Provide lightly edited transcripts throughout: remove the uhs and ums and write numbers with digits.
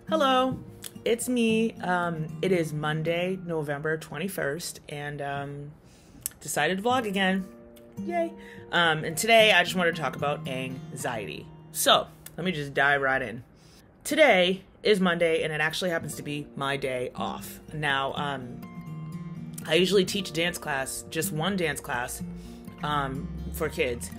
Hello, it's me. It is Monday, November 21st, and decided to vlog again. Yay. And today I just wanted to talk about anxiety. So, let me just dive right in. Today is Monday, and it actually happens to be my day off. Now, I usually teach a dance class, just one dance class, for kids.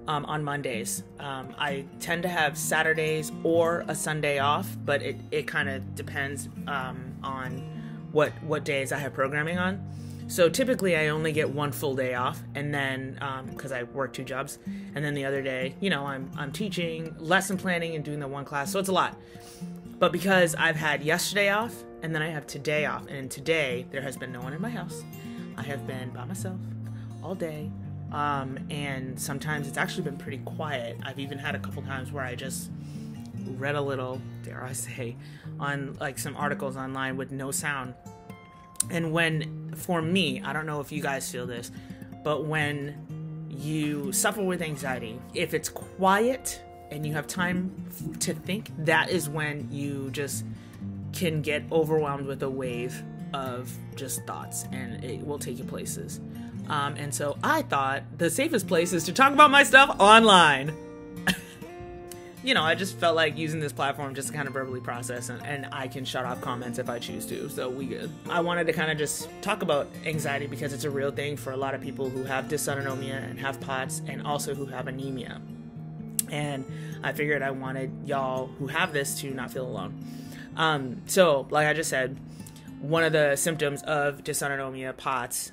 On Mondays. I tend to have Saturdays or a Sunday off, but it kind of depends on what days I have programming on. So typically I only get one full day off, and then because I work two jobs, and then the other day, I'm teaching, lesson planning, and doing the one class, so it's a lot. But because I've had yesterday off, and then I have today off, and today there has been no one in my house. I have been by myself all day. And sometimes it's actually been pretty quiet. I've even had a couple times where I just read a little, dare I say, on like some articles online with no sound. And for me, I don't know if you guys feel this, but when you suffer with anxiety, if it's quiet and you have time to think, that is when you just can get overwhelmed with a wave of just thoughts, and it will take you places. And so I thought the safest place is to talk about my stuff online. I just felt like using this platform just to kind of verbally process, and I can shut off comments if I choose to, so we good. I wanted to kind of just talk about anxiety because it's a real thing for a lot of people who have dysautonomia and have POTS, and also who have anemia. And I figured I wanted y'all who have this to not feel alone. So, like I just said, one of the symptoms of dysautonomia, POTS,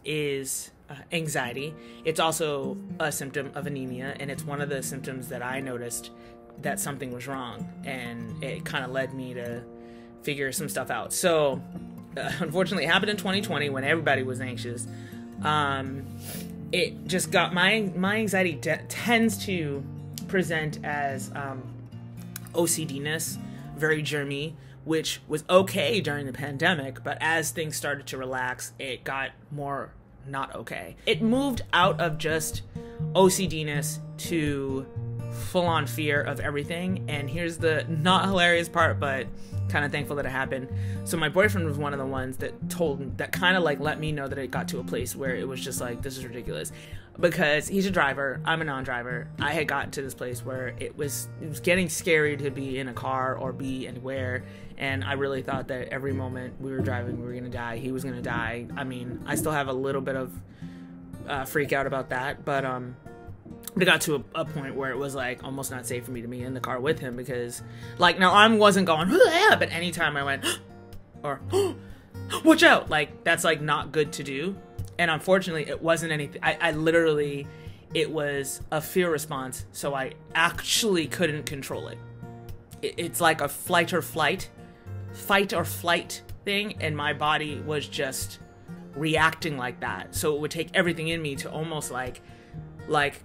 is anxiety. It's also a symptom of anemia, and it's one of the symptoms that I noticed that something was wrong, and it kind of led me to figure some stuff out. So, unfortunately, it happened in 2020 when everybody was anxious. It just got my anxiety tends to present as OCD-ness, very germy, which was okay during the pandemic, but as things started to relax, it got more not okay. It moved out of just OCD-ness to full-on fear of everything, and here's the not hilarious part, but kind of thankful that it happened. So my boyfriend was one of the ones that kind of like let me know that it got to a place where it was just like, this is ridiculous. Because he's a driver, I'm a non-driver. I had gotten to this place where it was getting scary to be in a car or be anywhere, and I really thought that every moment we were driving, we were gonna die. He was gonna die. I mean, I still have a little bit of freak out about that, but it got to a point where it was like almost not safe for me to be in the car with him, because like, now I wasn't going, yeah, but anytime I went, or watch out, like that's like not good to do. And unfortunately, it wasn't anything. I literally, it was a fear response, so I actually couldn't control it. It's like a fight or flight thing, and my body was just reacting like that. So it would take everything in me to almost like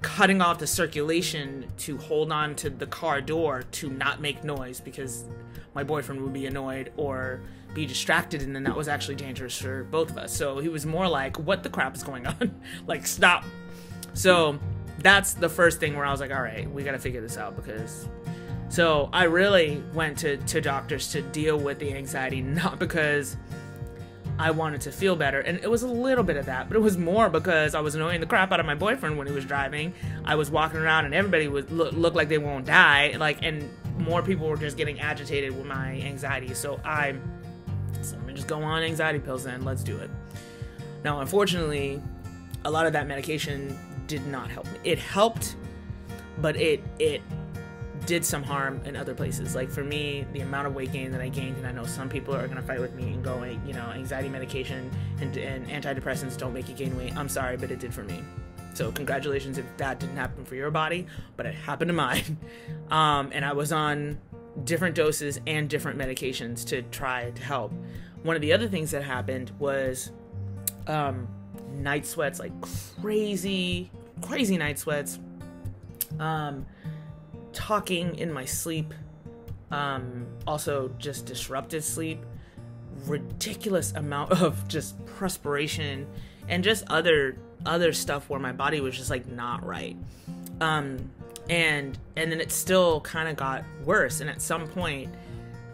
cutting off the circulation to hold on to the car door to not make noise, because my boyfriend would be annoyed or be distracted, and then that was actually dangerous for both of us. So he was more like, what the crap is going on? Like, stop. So that's the first thing where I was like, all right, we got to figure this out, because so I really went to doctors to deal with the anxiety, not because I wanted to feel better, and it was a little bit of that, but it was more because I was annoying the crap out of my boyfriend when he was driving. I was walking around and everybody would look like they won't die, and more people were just getting agitated with my anxiety. So let me just go on anxiety pills then, let's do it. Now, unfortunately, a lot of that medication did not help me. It helped, but it did some harm in other places. Like for me, the amount of weight gain that I gained, and I know some people are going to fight with me and go, anxiety medication and antidepressants don't make you gain weight. I'm sorry, but it did for me. So congratulations if that didn't happen for your body, but it happened to mine. And I was on different doses and different medications to try to help. One of the other things that happened was night sweats, like crazy night sweats. Talking in my sleep, also just disrupted sleep, ridiculous amount of just perspiration, and just other stuff where my body was just like not right. And then it still kind of got worse, and at some point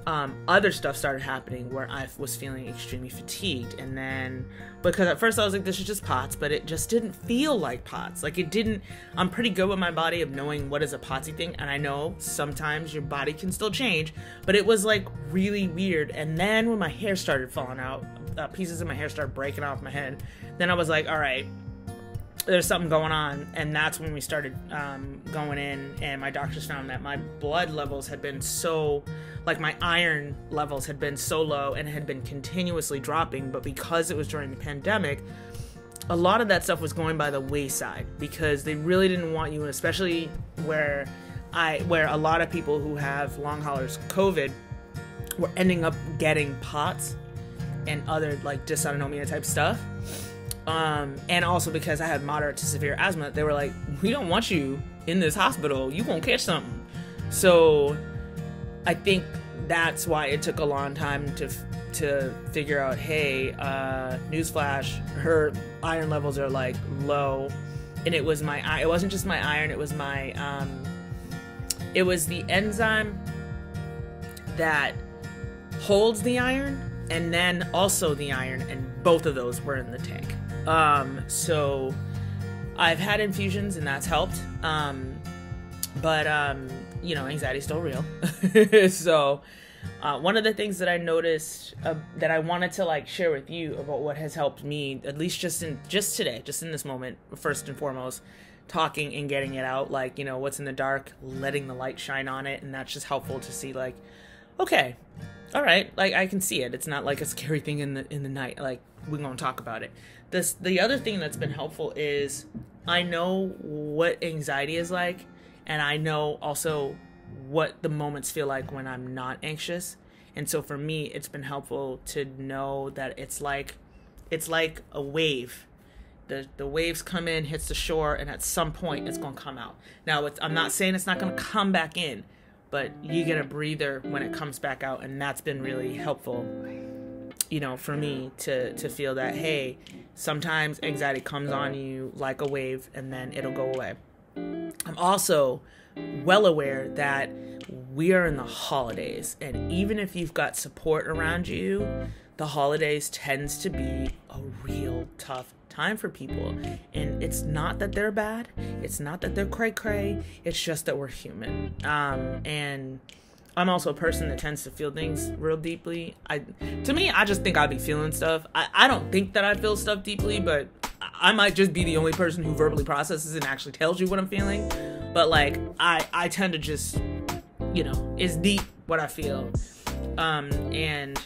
other stuff started happening where I was feeling extremely fatigued. And then, because at first I was like, this is just POTS, but it just didn't feel like POTS. Like, it didn't, I'm pretty good with my body of knowing what is a POTSy thing. And I know sometimes your body can still change, but it was like really weird. And then when my hair started falling out, pieces of my hair started breaking off my head, then I was like, all right, there's something going on. And that's when we started going in, and my doctors found that my blood levels had been so, like, my iron levels had been so low and had been continuously dropping. But because it was during the pandemic, a lot of that stuff was going by the wayside, because they really didn't want you, especially where a lot of people who have long haulers COVID were ending up getting POTS and other like dysautonomia type stuff. And also because I had moderate to severe asthma, they were like, we don't want you in this hospital. You won't catch something. So I think that's why it took a long time to figure out, hey, newsflash, her iron levels are like low. And it wasn't just my iron, it was my, it was the enzyme that holds the iron, and then also the iron, and both of those were in the tank. So I've had infusions and that's helped. But anxiety's still real. So, one of the things that I noticed, that I wanted to like share with you about what has helped me, at least just today, just in this moment, first and foremost, talking and getting it out, like, what's in the dark, letting the light shine on it. And that's just helpful to see, like, okay, all right, like, I can see it. It's not like a scary thing in the night. Like, we're going to talk about it. The other thing that's been helpful is I know what anxiety is like, and I know also what the moments feel like when I'm not anxious. And so for me, it's been helpful to know that it's like a wave. The waves come in, hits the shore, and at some point it's going to come out. Now, I'm not saying it's not going to come back in, but you get a breather when it comes back out, and that's been really helpful, for me to feel that, hey, sometimes anxiety comes on you like a wave, and then it'll go away. I'm also well aware that we are in the holidays, and even if you've got support around you, the holidays tends to be a real tough time for people. And it's not that they're bad, it's not that they're cray-cray, it's just that we're human. And I'm also a person that tends to feel things real deeply. I just think I'd be feeling stuff. I don't think that I feel stuff deeply, but I might just be the only person who verbally processes and actually tells you what I'm feeling. But like, I tend to just, it's deep what I feel. And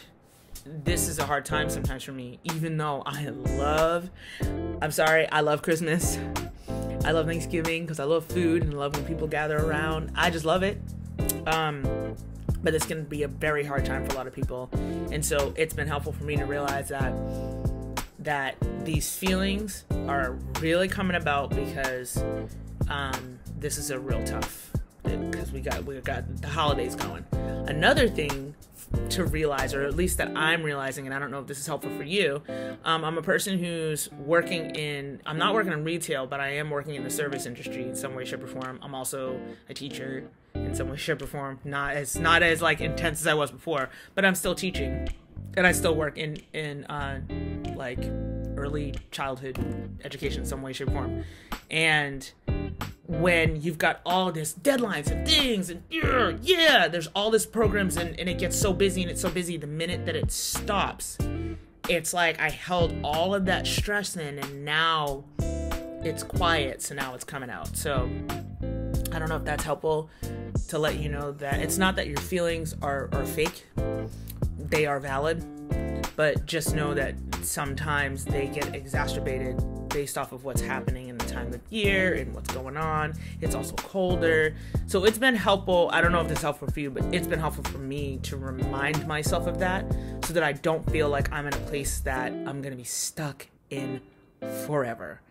this is a hard time sometimes for me, even though I love Christmas. I love Thanksgiving because I love food and I love when people gather around. I just love it. But it's going to be a very hard time for a lot of people. And so it's been helpful for me to realize that these feelings are really coming about because this is a real tough, because we got the holidays going. Another thing to realize, or at least that I'm realizing, and I don't know if this is helpful for you, I'm a person who's I'm not working in retail, but I am working in the service industry in some way, shape, or form. I'm also a teacher in some way, shape, or form. Not as like intense as I was before, but I'm still teaching, and I still work in like early childhood education in some way, shape, or form. And when you've got all this deadlines and things and there's all this programs and it gets so busy, and it's so busy, the minute that it stops, it's like I held all of that stress in, and now it's quiet, so now it's coming out. So I don't know if that's helpful to let you know that it's not that your feelings are fake. They are valid, but just know that sometimes they get exacerbated based off of what's happening in the time of year and what's going on. It's also colder. So it's been helpful. I don't know if this is helpful for you, but it's been helpful for me to remind myself of that so that I don't feel like I'm in a place that I'm going to be stuck in forever,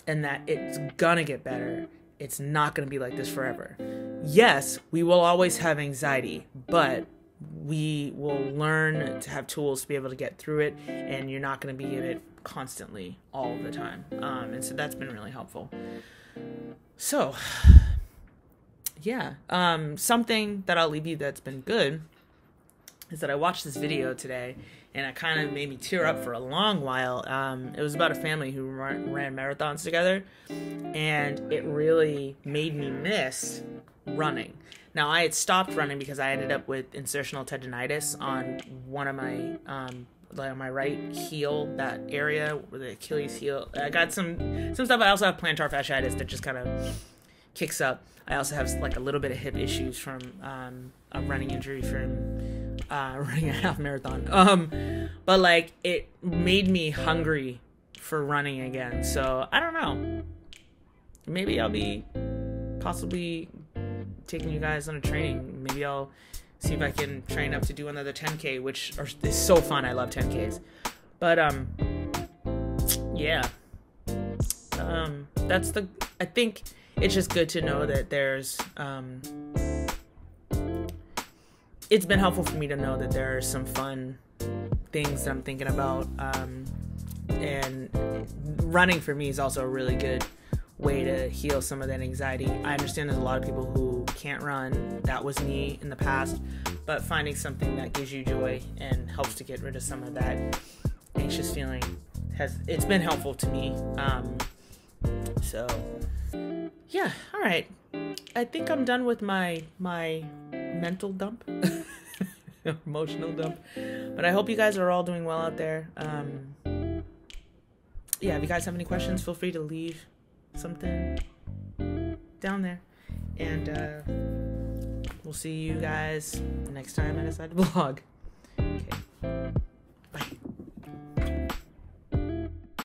and that it's going to get better. It's not going to be like this forever. Yes, we will always have anxiety, but we will learn to have tools to be able to get through it, and you're not going to be in it constantly all the time. And so that's been really helpful. So, yeah, something that I'll leave you that's been good is that I watched this video today, and it kind of made me tear up for a long while. It was about a family who ran marathons together, and it really made me miss running. Now, I had stopped running because I ended up with insertional tendonitis on one of my, like my right heel, that area where the Achilles heel. I got some stuff. I also have plantar fasciitis that just kind of kicks up. I also have like a little bit of hip issues from a running injury from running a half marathon. But like it made me hungry for running again. So I don't know. Maybe I'll be possibly taking you guys on a training. Maybe I'll see if I can train up to do another 10K, which is so fun. I love 10Ks. But yeah. I think it's just good to know that there's it's been helpful for me to know that there are some fun things that I'm thinking about, and running for me is also a really good way to heal some of that anxiety. I understand there's a lot of people who can't run. That was me in the past, but finding something that gives you joy and helps to get rid of some of that anxious feeling it's been helpful to me. So yeah, all right. I think I'm done with my mental dump, emotional dump. But I hope you guys are all doing well out there. Yeah, if you guys have any questions, feel free to leave something down there. And we'll see you guys next time I decide to vlog. Okay.